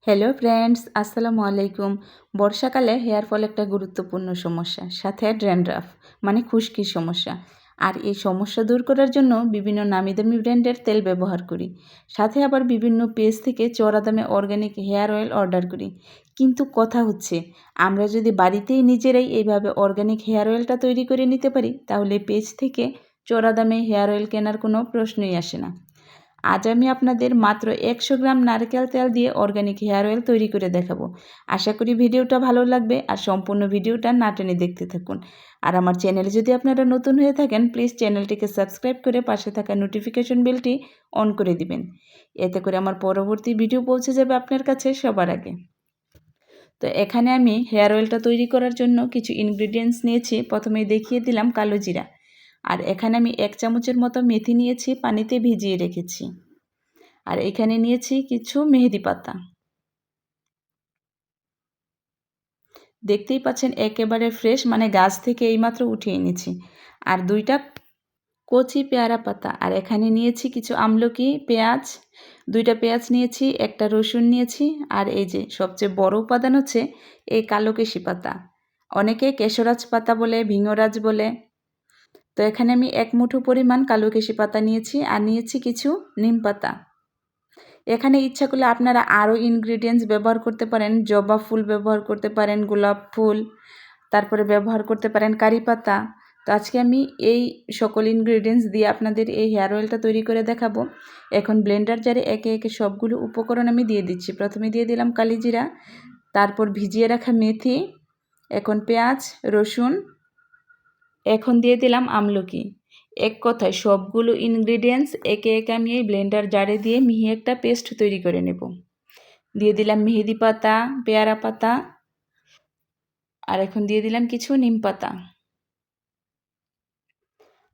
Hello friends, আসসালামু আলাইকুম। বর্ষাকালে হেয়ার ফল একটা গুরুত্বপূর্ণ সমস্যা, সাথে ড্যান্ড্রাফ মানে খুশকির সমস্যা। আর এই সমস্যা দূর করার জন্য বিভিন্ন নামি দামি ব্র্যান্ডের তেল ব্যবহার করি, সাথে আবার বিভিন্ন পেজ থেকে চড়া দামে অর্গ্যানিক হেয়ার অয়েল অর্ডার করি। কিন্তু কথা হচ্ছে, আমরা যদি বাড়িতেই নিজেরাই এইভাবে অর্গ্যানিক হেয়ার অয়েলটা তৈরি করে নিতে পারি, তাহলে পেজ থেকে চড়া দামে হেয়ার অয়েল কেনার কোনো প্রশ্নই আসে না। আজ আমি আপনাদের মাত্র 100 গ্রাম নারকেল তেল দিয়ে অর্গানিক হেয়ার অয়েল তৈরি করে দেখাবো। আশা করি ভিডিওটা ভালো লাগবে, আর সম্পূর্ণ ভিডিওটা না টেনে দেখতে থাকুন। আর আমার চ্যানেলে যদি আপনারা নতুন হয়ে থাকেন, প্লিজ চ্যানেলটিকে সাবস্ক্রাইব করে পাশে থাকা নোটিফিকেশন বেলটি অন করে দিবেন। এতে করে আমার পরবর্তী ভিডিও পৌঁছে যাবে আপনার কাছে সবার আগে। তো এখানে আমি হেয়ার অয়েলটা তৈরি করার জন্য কিছু ইনগ্রিডিয়েন্টস নিয়েছি। প্রথমেই দেখিয়ে দিলাম কালো জিরা। আর এখানে আমি 1 চামচের মতো মেথি নিয়েছি, পানিতে ভিজিয়ে রেখেছি। আর এখানে নিয়েছি কিছু মেহেদি পাতা। দেখতেই পাচ্ছেন একেবারে ফ্রেশ, মানে গাছ থেকে এইমাত্র উঠিয়ে এনেছি। আর 2টা কচি পেয়ারা পাতা। আর এখানে নিয়েছি কিছু আমলকি, পেঁয়াজ, 2টা পেঁয়াজ নিয়েছি, একটা রসুন নিয়েছি। আর এই যে সবচেয়ে বড় উপাদান হচ্ছে এই কালো কেশি পাতা, অনেকে কেশরাজ পাতা বলে, ভিঙ্গরাজ বলে। তো এখানে আমি 1 মুঠো পরিমাণ কালো কেশি পাতা নিয়েছি, আর নিয়েছি কিছু নিম পাতা। এখানে ইচ্ছা করলে আপনারা আরও ইনগ্রিডিয়েন্টস ব্যবহার করতে পারেন, জবা ফুল ব্যবহার করতে পারেন, গোলাপ ফুল, তারপরে ব্যবহার করতে পারেন কারি পাতা। তো আজকে আমি এই সকল ইনগ্রিডিয়েন্টস দিয়ে আপনাদের এই হেয়ার অয়েলটা তৈরি করে দেখাবো। এখন ব্লেন্ডার জারে একে একে সবগুলো উপকরণ আমি দিয়ে দিচ্ছি। প্রথমে দিয়ে দিলাম কালিজিরা, তারপর ভিজিয়ে রাখা মেথি, এখন পেঁয়াজ, রসুন, এখন দিয়ে দিলাম আমলকি। এক কথায় সবগুলো ইনগ্রিডিয়েন্টস একে একে আমি এই ব্লেন্ডার জারে দিয়ে মিহি একটা পেস্ট তৈরি করে নেব। দিয়ে দিলাম মেহেদি পাতা, পেয়ারা পাতা, আর এখন দিয়ে দিলাম কিছু নিম পাতা।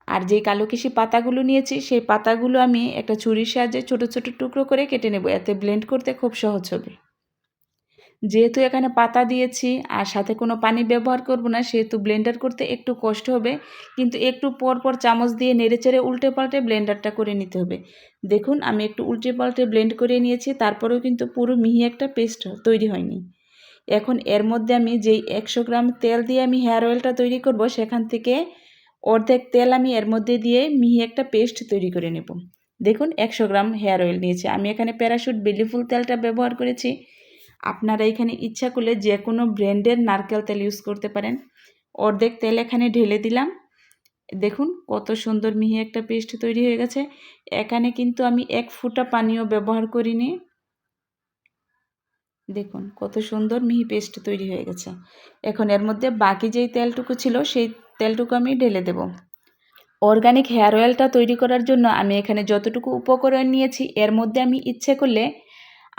আর যে কালো কেশি পাতাগুলো নিয়েছি, সেই পাতাগুলো আমি একটা ছুরির সাহায্যে ছোট ছোট টুকরো করে কেটে নেব, এতে ব্লেন্ড করতে খুব সহজ হবে। যেহেতু এখানে পাতা দিয়েছি আর সাথে কোনো পানি ব্যবহার করব না, সেহেতু ব্লেন্ডার করতে একটু কষ্ট হবে, কিন্তু একটু পর পর চামচ দিয়ে নেড়েচেড়ে উল্টে পাল্টে ব্লেন্ডারটা করে নিতে হবে। দেখুন আমি একটু উল্টে পাল্টে ব্লেন্ড করে নিয়েছি, তারপরেও কিন্তু পুরো মিহি একটা পেস্ট তৈরি হয়নি। এখন এর মধ্যে আমি যেই 100 গ্রাম তেল দিয়ে আমি হেয়ার অয়েলটা তৈরি করব, সেখান থেকে অর্ধেক তেল আমি এর মধ্যে দিয়ে মিহি একটা পেস্ট তৈরি করে নেব। দেখুন 100 গ্রাম হেয়ার অয়েল নিয়েছি, আমি এখানে প্যারাশুট বেলি ফুল তেলটা ব্যবহার করেছি। আপনারা এখানে ইচ্ছা করলে যে কোনো ব্র্যান্ডের নারকেল তেল ইউজ করতে পারেন। অর্ধেক তেল এখানে ঢেলে দিলাম। দেখুন কত সুন্দর মিহি একটা পেস্ট তৈরি হয়ে গেছে। এখানে কিন্তু আমি 1 ফোঁটা পানিও ব্যবহার করিনি। দেখুন কত সুন্দর মিহি পেস্ট তৈরি হয়ে গেছে। এখন এর মধ্যে বাকি যেই তেলটুকু ছিল, সেই তেলটুকু আমি ঢেলে দেব। অর্গানিক হেয়ার অয়েলটা তৈরি করার জন্য আমি এখানে যতটুকু উপকরণ নিয়েছি, এর মধ্যে আমি ইচ্ছে করলে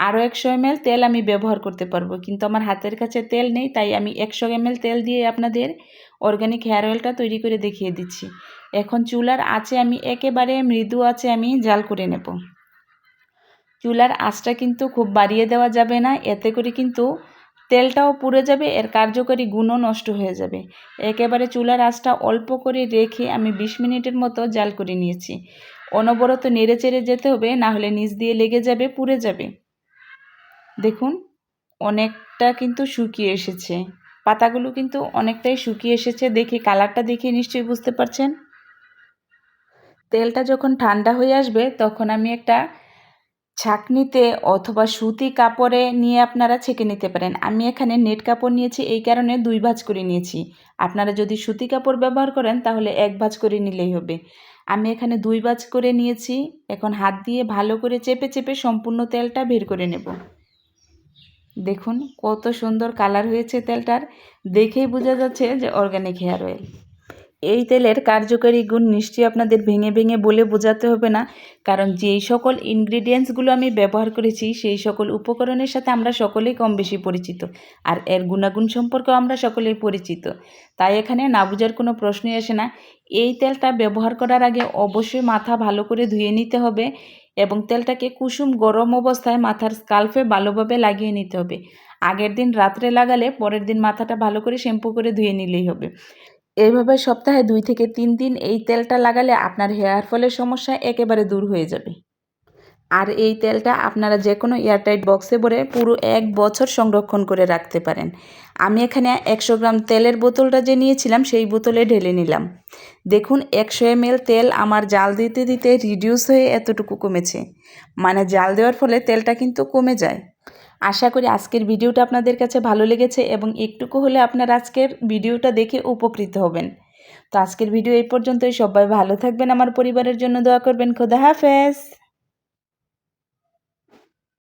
আরও 100 ml তেল আমি ব্যবহার করতে পারবো, কিন্তু আমার হাতের কাছে তেল নেই, তাই আমি 100 ml তেল দিয়ে আপনাদের অর্গানিক হেয়ার অয়েলটা তৈরি করে দেখিয়ে দিচ্ছি। এখন চুলার আঁচে আমি একেবারে মৃদু আঁচে আমি জাল করে নেব। চুলার আঁচটা কিন্তু খুব বাড়িয়ে দেওয়া যাবে না, এতে করে কিন্তু তেলটাও পুড়ে যাবে, এর কার্যকরী গুণও নষ্ট হয়ে যাবে। একেবারে চুলার আঁচটা অল্প করে রেখে আমি 20 মিনিটের মতো জাল করে নিয়েছি। অনবরত নেড়ে চেড়ে যেতে হবে, না হলে নিচ দিয়ে লেগে যাবে, পুড়ে যাবে। দেখুন অনেকটা কিন্তু শুকিয়ে এসেছে, পাতাগুলো কিন্তু অনেকটাই শুকিয়ে এসেছে। দেখে কালারটা দেখে নিশ্চয়ই বুঝতে পারছেন। তেলটা যখন ঠান্ডা হয়ে আসবে, তখন আমি একটা ছাঁকনিতে অথবা সুতি কাপড়ে নিয়ে আপনারা ছেঁকে নিতে পারেন। আমি এখানে নেট কাপড় নিয়েছি, এই কারণে 2 ভাঁজ করে নিয়েছি। আপনারা যদি সুতি কাপড় ব্যবহার করেন, তাহলে 1 ভাঁজ করে নিলেই হবে। আমি এখানে 2 ভাঁজ করে নিয়েছি। এখন হাত দিয়ে ভালো করে চেপে চেপে সম্পূর্ণ তেলটা বের করে নেব। দেখুন কত সুন্দর কালার হয়েছে তেলটার, দেখেই বোঝা যাচ্ছে যে অর্গানিক হেয়ার অয়েল। এই তেলের কার্যকরী গুণ নিশ্চয়ই আপনাদের ভেঙে ভেঙে বলে বোঝাতে হবে না, কারণ যেই সকল ইনগ্রিডিয়েন্টসগুলো আমি ব্যবহার করেছি, সেই সকল উপকরণের সাথে আমরা সকলেই কম বেশি পরিচিত, আর এর গুণাগুণ সম্পর্কেও আমরা সকলেই পরিচিত। তাই এখানে না বোঝার কোনো প্রশ্নই আসে না। এই তেলটা ব্যবহার করার আগে অবশ্যই মাথা ভালো করে ধুয়ে নিতে হবে, এবং তেলটাকে কুসুম গরম অবস্থায় মাথার স্কাল্পে ভালোভাবে লাগিয়ে নিতে হবে। আগের দিন রাত্রে লাগালে পরের দিন মাথাটা ভালো করে শ্যাম্পু করে ধুয়ে নিলেই হবে। এইভাবে সপ্তাহে 2 থেকে 3 দিন এই তেলটা লাগালে আপনার হেয়ার ফলের সমস্যা একেবারে দূর হয়ে যাবে। আর এই তেলটা আপনারা যে কোনো এয়ারটাইট বক্সে ভরে পুরো 1 বছর সংরক্ষণ করে রাখতে পারেন। আমি এখানে 100 গ্রাম তেলের বোতলটা যে নিয়েছিলাম সেই বোতলে ঢেলে নিলাম। দেখুন 100 ml তেল আমার জাল দিতে দিতে রিডিউস হয়ে এতটুকু কমেছে। মানে জাল দেওয়ার ফলে তেলটা কিন্তু কমে যায়। আশা করি আজকের ভিডিওটা আপনাদের কাছে ভালো লেগেছে এবং একটুকু হলে আপনারা আজকের ভিডিওটা দেখে উপকৃত হবেন। তো আজকের ভিডিও এই পর্যন্তই। সবাই ভালো থাকবেন, আমার পরিবারের জন্য দোয়া করবেন। খোদা হাফেজ।